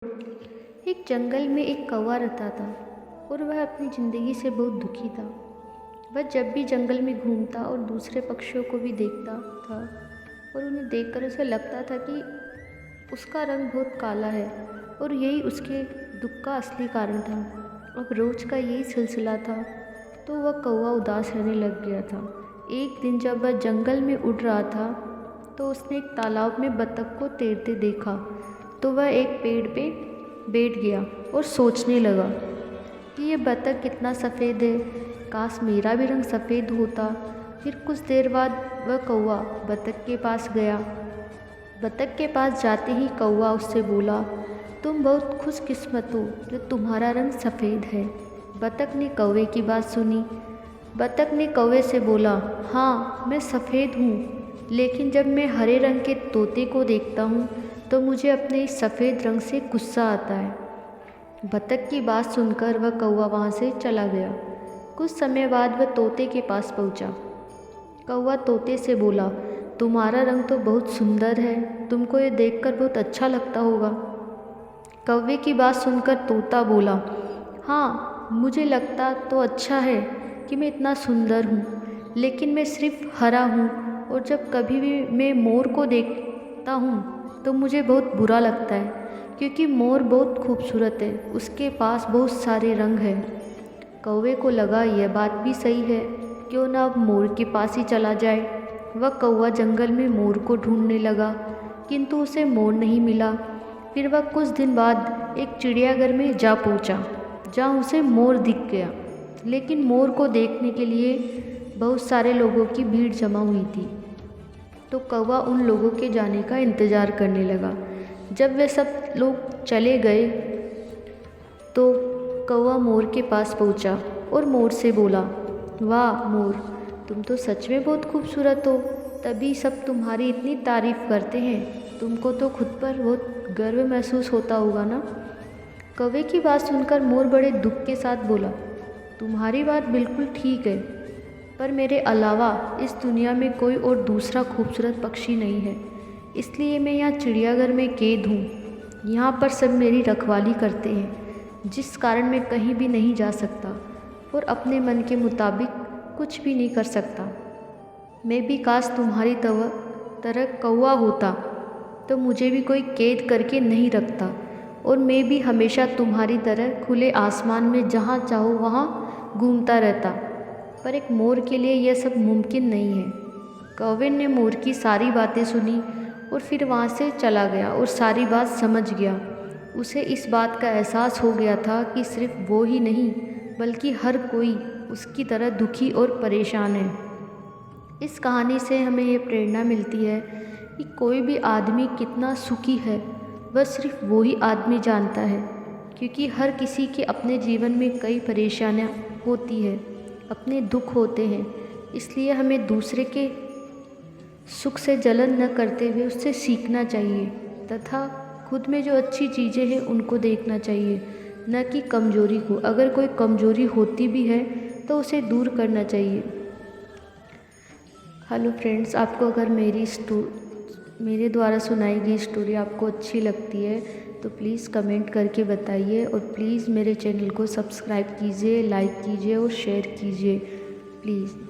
एक जंगल में एक कौवा रहता था और वह अपनी ज़िंदगी से बहुत दुखी था। वह जब भी जंगल में घूमता और दूसरे पक्षियों को भी देखता था और उन्हें देखकर उसे लगता था कि उसका रंग बहुत काला है और यही उसके दुख का असली कारण था। अब रोज़ का यही सिलसिला था तो वह कौवा उदास रहने लग गया था। एक दिन जब वह जंगल में उड़ रहा था तो उसने एक तालाब में बतख को तैरते देखा। तो वह एक पेड़ पे बैठ गया और सोचने लगा कि ये बतख कितना सफ़ेद है, काश मेरा भी रंग सफ़ेद होता। फिर कुछ देर बाद वह कौवा बतख के पास गया। बतख के पास जाते ही कौवा उससे बोला, तुम बहुत खुशकिस्मत हो जो तुम्हारा रंग सफ़ेद है। बतख ने कौवे की बात सुनी। बतख ने कौवे से बोला, हाँ मैं सफ़ेद हूँ, लेकिन जब मैं हरे रंग के तोते को देखता हूँ तो मुझे अपने इस सफ़ेद रंग से गुस्सा आता है। बतख की बात सुनकर वह कौवा वहाँ से चला गया। कुछ समय बाद वह तोते के पास पहुँचा। कौवा तोते से बोला, तुम्हारा रंग तो बहुत सुंदर है, तुमको ये देखकर बहुत अच्छा लगता होगा। कौवे की बात सुनकर तोता बोला, हाँ मुझे लगता तो अच्छा है कि मैं इतना सुंदर हूँ, लेकिन मैं सिर्फ हरा हूँ और जब कभी भी मैं मोर को देखता हूँ तो मुझे बहुत बुरा लगता है, क्योंकि मोर बहुत खूबसूरत है, उसके पास बहुत सारे रंग हैं। कौवे को लगा यह बात भी सही है, क्यों ना अब मोर के पास ही चला जाए। वह कौवा जंगल में मोर को ढूंढने लगा, किंतु उसे मोर नहीं मिला। फिर वह कुछ दिन बाद एक चिड़ियाघर में जा पहुंचा, जहां उसे मोर दिख गया। लेकिन मोर को देखने के लिए बहुत सारे लोगों की भीड़ जमा हुई थी। तो कौवा उन लोगों के जाने का इंतज़ार करने लगा। जब वे सब लोग चले गए तो कौवा मोर के पास पहुंचा और मोर से बोला, वाह मोर, तुम तो सच में बहुत खूबसूरत हो, तभी सब तुम्हारी इतनी तारीफ़ करते हैं। तुमको तो खुद पर बहुत गर्व महसूस होता होगा ना। कौवे की बात सुनकर मोर बड़े दुख के साथ बोला, तुम्हारी बात बिल्कुल ठीक है, पर मेरे अलावा इस दुनिया में कोई और दूसरा खूबसूरत पक्षी नहीं है, इसलिए मैं यहाँ चिड़ियाघर में कैद हूँ। यहाँ पर सब मेरी रखवाली करते हैं, जिस कारण मैं कहीं भी नहीं जा सकता और अपने मन के मुताबिक कुछ भी नहीं कर सकता। मैं भी काश तुम्हारी तरह कौवा होता तो मुझे भी कोई कैद करके नहीं रखता और मैं भी हमेशा तुम्हारी तरह खुले आसमान में जहाँ चाहो वहाँ घूमता रहता। पर एक मोर के लिए यह सब मुमकिन नहीं है। कौवे ने मोर की सारी बातें सुनी और फिर वहाँ से चला गया और सारी बात समझ गया। उसे इस बात का एहसास हो गया था कि सिर्फ वो ही नहीं बल्कि हर कोई उसकी तरह दुखी और परेशान है। इस कहानी से हमें ये प्रेरणा मिलती है कि कोई भी आदमी कितना सुखी है वह सिर्फ वो ही आदमी जानता है, क्योंकि हर किसी के अपने जीवन में कई परेशानियाँ होती है, अपने दुख होते हैं। इसलिए हमें दूसरे के सुख से जलन न करते हुए उससे सीखना चाहिए तथा खुद में जो अच्छी चीज़ें हैं उनको देखना चाहिए, न कि कमज़ोरी को। अगर कोई कमज़ोरी होती भी है तो उसे दूर करना चाहिए। हेलो फ्रेंड्स, आपको अगर मेरे द्वारा सुनाई गई स्टोरी आपको अच्छी लगती है तो प्लीज़ कमेंट करके बताइए और प्लीज़ मेरे चैनल को सब्सक्राइब कीजिए, लाइक कीजिए और शेयर कीजिए प्लीज़।